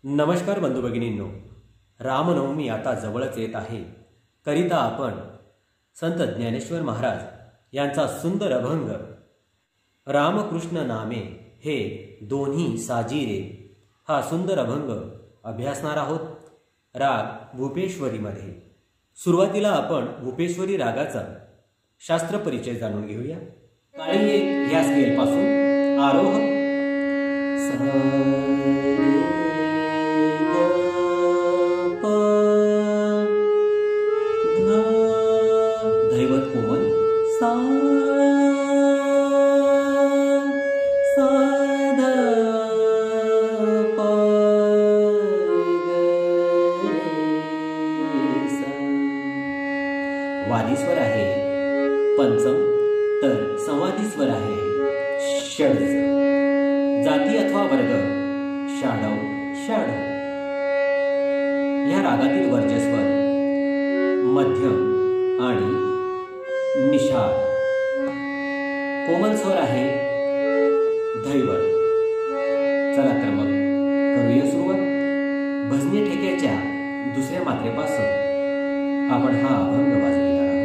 नमस्कार बंधू भगिनींनो, रामनवमी आता जवळच येत आहे. करिता आपण संत ज्ञानेश्वर महाराज यांचा सुंदर अभंग रामकृष्ण नामे हे दोन्ही साजिरे हा सुंदर अभंग अभ्यासणार आहोत. राग भूपेश्वरीमध्ये. सुरुवातीला आपण भूपेश्वरी रागाचा शास्त्र परिचय जाणून घेऊया. काळी एक या स्केलपासून आरोह दैवत कोमल सा वादी स्वर आहे पंचम, तर संवादी स्वर आहे षड्ज. जाती अथवा वर्ग षाडव षाडव. या रागातील वर्जस्वर मध्यम आणि निषाद. कोमल स्वर आहे धैवत. चला तर मग करूया सुरुवात. भजनी ठेक्याच्या दुसऱ्या मात्रेपासून आपण हा अभंग वाजविणार आहोत.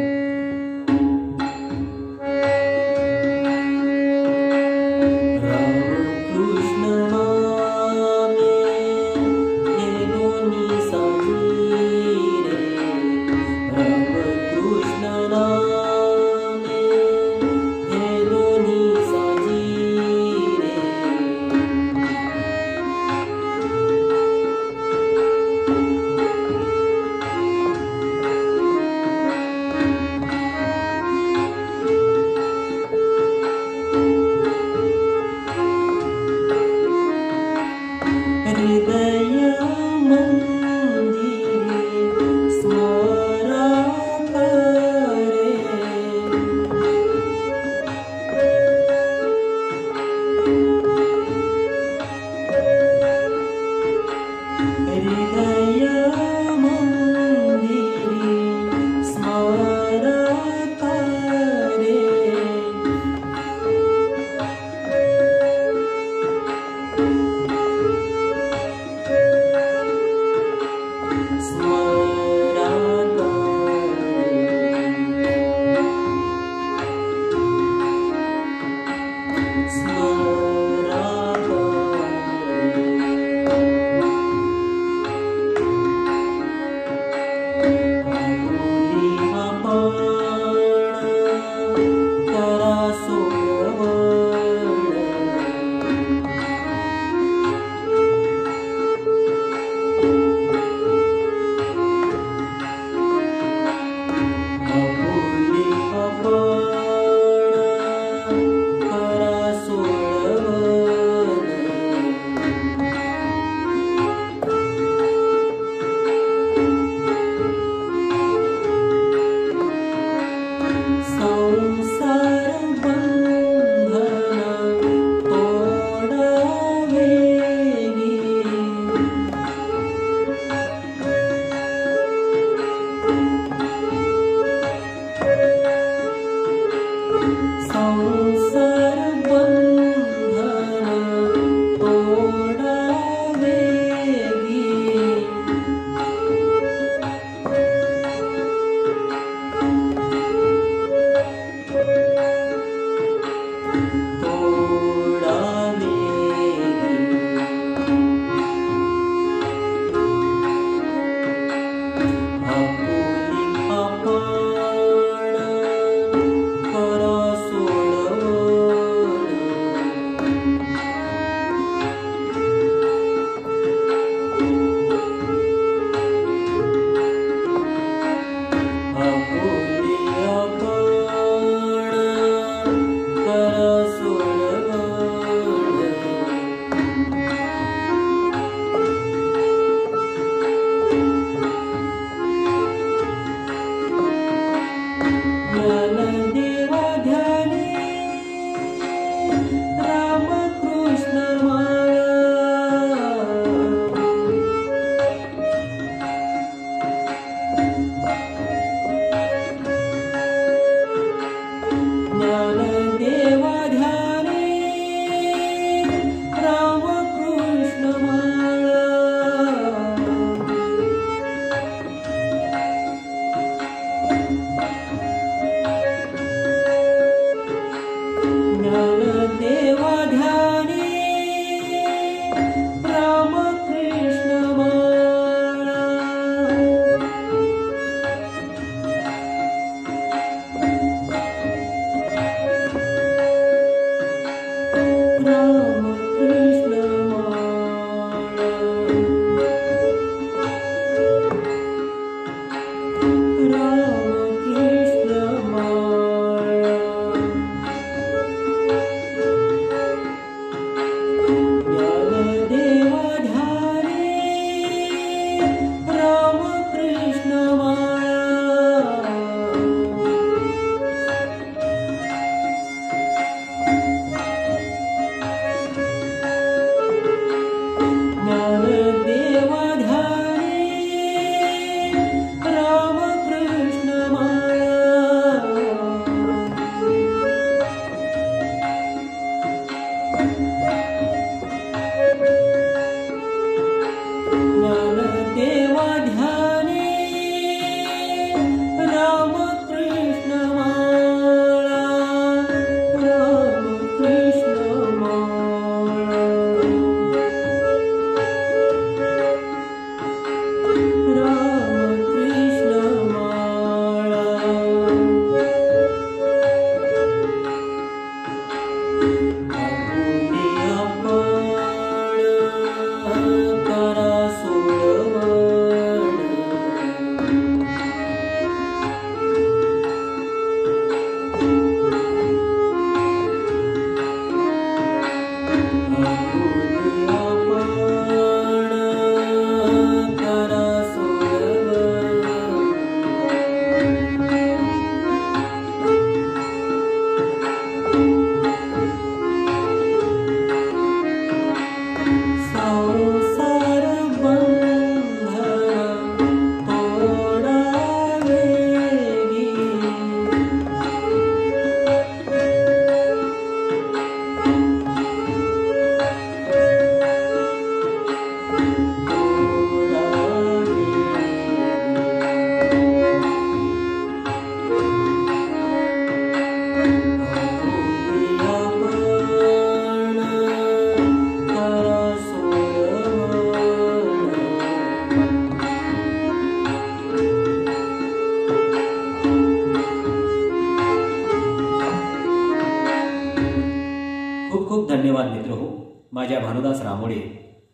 माझ्या भानुदास रामोळे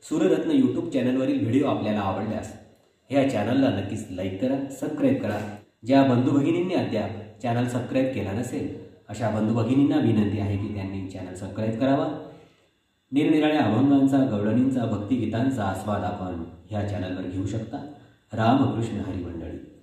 सूररत्न यूट्यूब चॅनलवरील व्हिडिओ आपल्याला आवडल्यास ह्या चॅनलला नक्कीच लाईक करा, सबस्क्राईब करा. ज्या बंधू भगिनींनी अद्याप चॅनल सबस्क्राईब केला नसेल अशा बंधू भगिनींना विनंती आहे की त्यांनी चॅनल सबस्क्राईब करावा. निरनिराळ्या अभंगांचा, गवळणींचा, भक्तिगीतांचा आस्वाद आपण ह्या चॅनलवर घेऊ शकता. रामकृष्ण हरी मंडळी.